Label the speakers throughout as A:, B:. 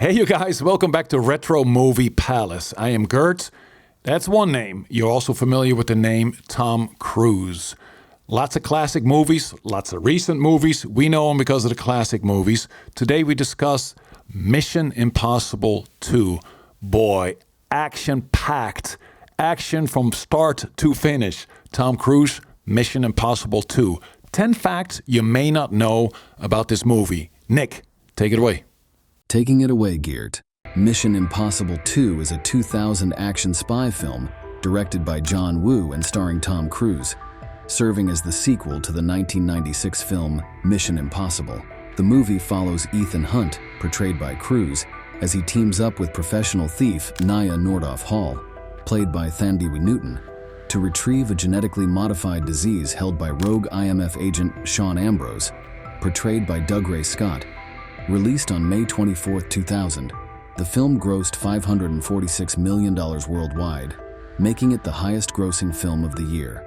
A: Hey, you guys, welcome back to Retro Movie Palace. I am Gert. That's one name. You're also familiar with the name Tom Cruise. Lots of classic movies, lots of recent movies. We know him because of the classic movies. Today we discuss Mission Impossible 2. Boy, action-packed. Action from start to finish. Tom Cruise, Mission Impossible 2. 10 facts you may not know about this movie. Nick, take it away.
B: Taking it away, Geert. Mission Impossible 2 is a 2000 action spy film directed by John Woo and starring Tom Cruise, serving as the sequel to the 1996 film Mission Impossible. The movie follows Ethan Hunt, portrayed by Cruise, as he teams up with professional thief Nia Nordoff Hall, played by Thandie Newton, to retrieve a genetically modified disease held by rogue IMF agent Sean Ambrose, portrayed by Doug Ray Scott. Released on May 24, 2000, the film grossed $546 million worldwide, making it the highest-grossing film of the year.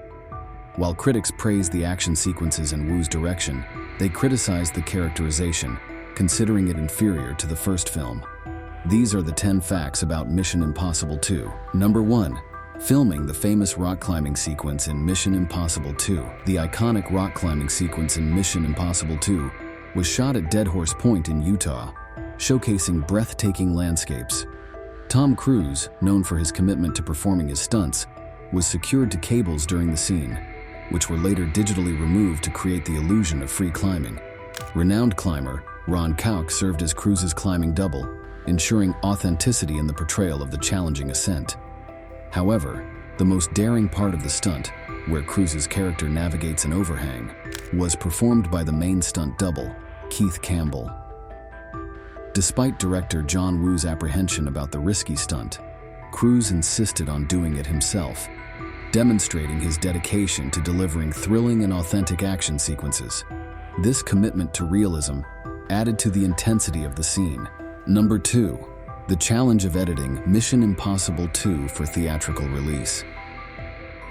B: While critics praised the action sequences and Woo's direction, they criticized the characterization, considering it inferior to the first film. These are the 10 facts about Mission Impossible 2. Number 1. Filming the famous rock climbing sequence in Mission Impossible 2. The iconic rock climbing sequence in Mission Impossible 2 was shot at Dead Horse Point in Utah, showcasing breathtaking landscapes. Tom Cruise, known for his commitment to performing his stunts, was secured to cables during the scene, which were later digitally removed to create the illusion of free climbing. Renowned climber Ron Kauk served as Cruise's climbing double, ensuring authenticity in the portrayal of the challenging ascent. However, the most daring part of the stunt, where Cruise's character navigates an overhang, was performed by the main stunt double, Keith Campbell. Despite director John Woo's apprehension about the risky stunt, Cruise insisted on doing it himself, demonstrating his dedication to delivering thrilling and authentic action sequences. This commitment to realism added to the intensity of the scene. Number 2. The challenge of editing Mission Impossible 2 for theatrical release.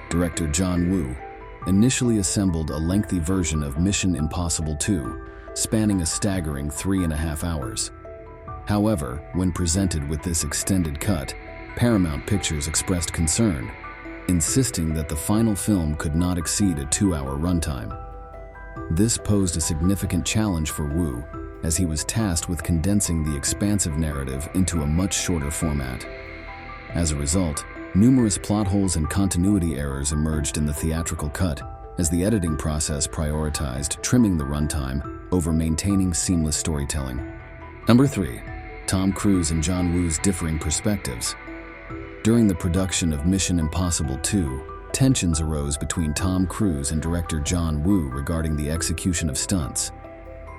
B: Director John Woo initially assembled a lengthy version of Mission Impossible 2, spanning a staggering 3.5 hours. However, when presented with this extended cut, Paramount Pictures expressed concern, insisting that the final film could not exceed a 2-hour runtime. This posed a significant challenge for Woo, as he was tasked with condensing the expansive narrative into a much shorter format. As a result, numerous plot holes and continuity errors emerged in the theatrical cut, as the editing process prioritized trimming the runtime over maintaining seamless storytelling. Number 3. Tom Cruise and John Woo's differing perspectives. During the production of Mission Impossible 2, tensions arose between Tom Cruise and director John Woo regarding the execution of stunts.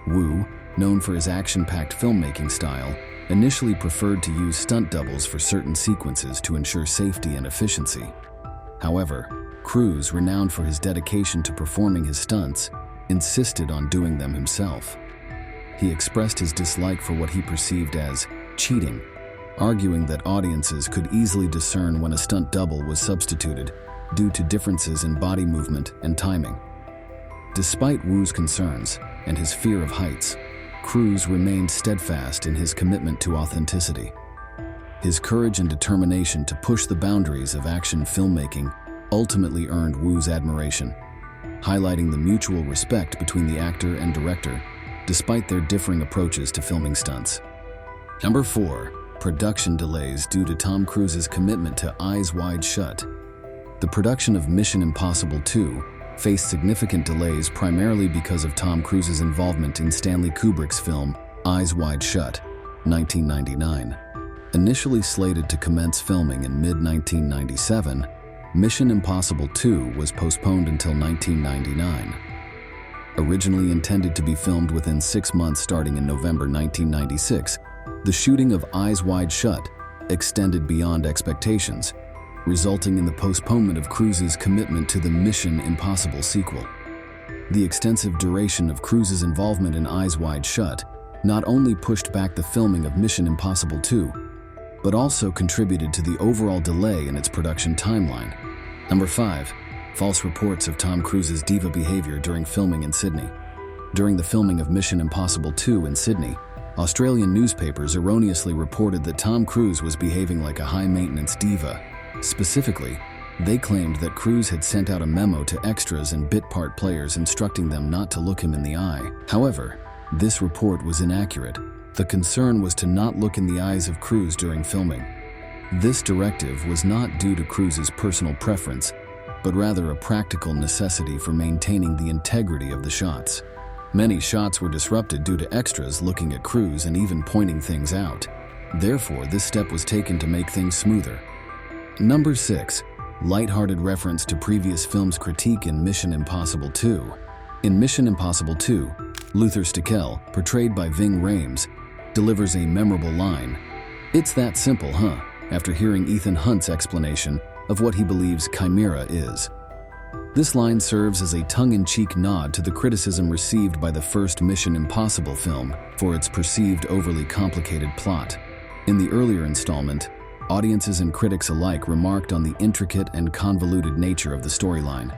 B: Woo, known for his action-packed filmmaking style, initially preferred to use stunt doubles for certain sequences to ensure safety and efficiency. However, Cruise, renowned for his dedication to performing his stunts, insisted on doing them himself. He expressed his dislike for what he perceived as cheating, arguing that audiences could easily discern when a stunt double was substituted due to differences in body movement and timing. Despite Woo's concerns and his fear of heights, Cruise remained steadfast in his commitment to authenticity. His courage and determination to push the boundaries of action filmmaking ultimately earned Woo's admiration, highlighting the mutual respect between the actor and director, despite their differing approaches to filming stunts. Number 4. Production delays due to Tom Cruise's commitment to Eyes Wide Shut. The production of Mission Impossible 2 faced significant delays primarily because of Tom Cruise's involvement in Stanley Kubrick's film Eyes Wide Shut, 1999. Initially slated to commence filming in mid-1997, Mission Impossible 2 was postponed until 1999. Originally intended to be filmed within 6 months starting in November 1996, the shooting of Eyes Wide Shut extended beyond expectations, resulting in the postponement of Cruise's commitment to the Mission Impossible sequel. The extensive duration of Cruise's involvement in Eyes Wide Shut not only pushed back the filming of Mission Impossible 2, but also contributed to the overall delay in its production timeline. Number 5. False reports of Tom Cruise's diva behavior during filming in Sydney. During the filming of Mission Impossible 2 in Sydney, Australian newspapers erroneously reported that Tom Cruise was behaving like a high-maintenance diva. Specifically, they claimed that Cruise had sent out a memo to extras and bit part players instructing them not to look him in the eye. However, this report was inaccurate. The concern was to not look in the eyes of Cruise during filming. This directive was not due to Cruise's personal preference, but rather a practical necessity for maintaining the integrity of the shots. Many shots were disrupted due to extras looking at Cruise and even pointing things out. Therefore, this step was taken to make things smoother. Number 6. Lighthearted reference to previous films' critique in Mission Impossible 2. In Mission Impossible 2, Luther Stickel, portrayed by Ving Rhames, delivers a memorable line. "It's that simple, huh?" after hearing Ethan Hunt's explanation of what he believes Chimera is. This line serves as a tongue-in-cheek nod to the criticism received by the first Mission Impossible film for its perceived overly complicated plot. In the earlier installment, audiences and critics alike remarked on the intricate and convoluted nature of the storyline.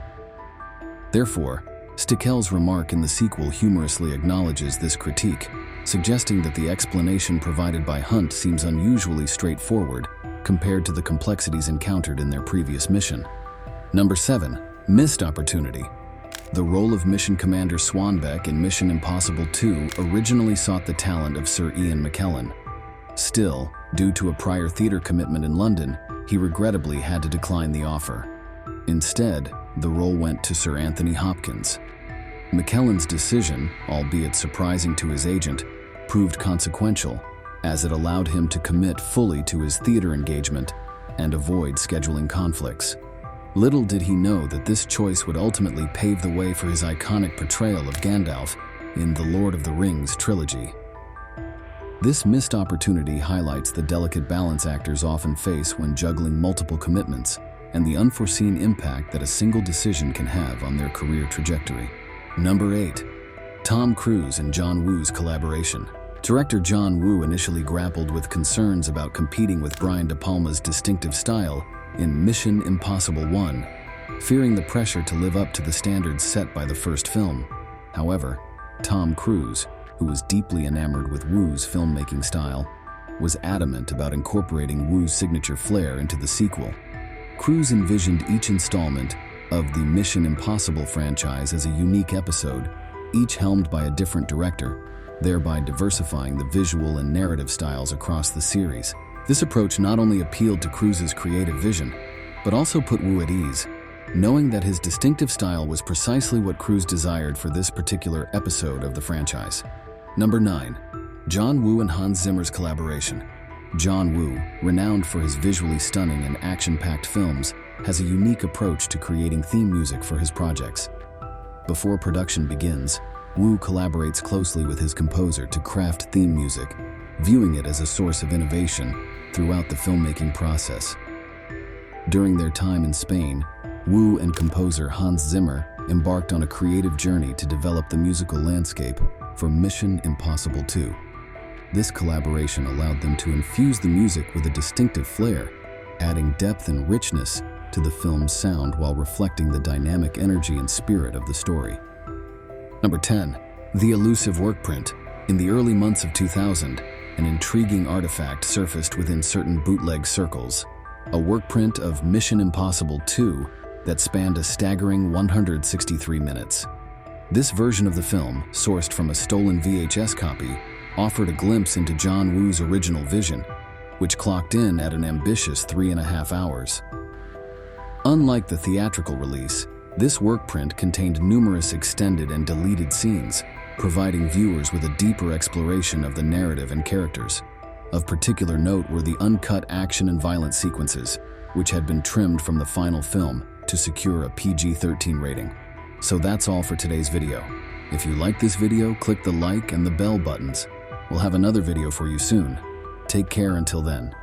B: Therefore, Stickel's remark in the sequel humorously acknowledges this critique, suggesting that the explanation provided by Hunt seems unusually straightforward compared to the complexities encountered in their previous mission. Number 7. Missed opportunity. The role of Mission Commander Swanbeck in Mission Impossible 2 originally sought the talent of Sir Ian McKellen. Still, due to a prior theater commitment in London, he regrettably had to decline the offer. Instead, the role went to Sir Anthony Hopkins. McKellen's decision, albeit surprising to his agent, proved consequential, as it allowed him to commit fully to his theater engagement and avoid scheduling conflicts. Little did he know that this choice would ultimately pave the way for his iconic portrayal of Gandalf in the Lord of the Rings trilogy. This missed opportunity highlights the delicate balance actors often face when juggling multiple commitments and the unforeseen impact that a single decision can have on their career trajectory. Number 8. Tom Cruise and John Woo's collaboration. Director John Woo initially grappled with concerns about competing with Brian De Palma's distinctive style in Mission Impossible 1, fearing the pressure to live up to the standards set by the first film. However, Tom Cruise, who was deeply enamored with Woo's filmmaking style, was adamant about incorporating Woo's signature flair into the sequel. Cruise envisioned each installment of the Mission Impossible franchise as a unique episode, each helmed by a different director, thereby diversifying the visual and narrative styles across the series. This approach not only appealed to Cruise's creative vision, but also put Woo at ease, knowing that his distinctive style was precisely what Cruise desired for this particular episode of the franchise. Number 9. John Woo and Hans Zimmer's collaboration. John Woo, renowned for his visually stunning and action-packed films, has a unique approach to creating theme music for his projects. Before production begins, Woo collaborates closely with his composer to craft theme music, viewing it as a source of innovation throughout the filmmaking process. During their time in Spain, Woo and composer Hans Zimmer embarked on a creative journey to develop the musical landscape for Mission Impossible 2. This collaboration allowed them to infuse the music with a distinctive flair, adding depth and richness to the film's sound while reflecting the dynamic energy and spirit of the story. Number 10. The elusive workprint. In the early months of 2000, an intriguing artifact surfaced within certain bootleg circles, a workprint of Mission Impossible 2 that spanned a staggering 163 minutes. This version of the film, sourced from a stolen VHS copy, offered a glimpse into John Woo's original vision, which clocked in at an ambitious 3.5 hours. Unlike the theatrical release, this workprint contained numerous extended and deleted scenes, providing viewers with a deeper exploration of the narrative and characters. Of particular note were the uncut action and violence sequences, which had been trimmed from the final film to secure a PG-13 rating. So that's all for today's video. If you like this video, click the like and the bell buttons. We'll have another video for you soon. Take care until then.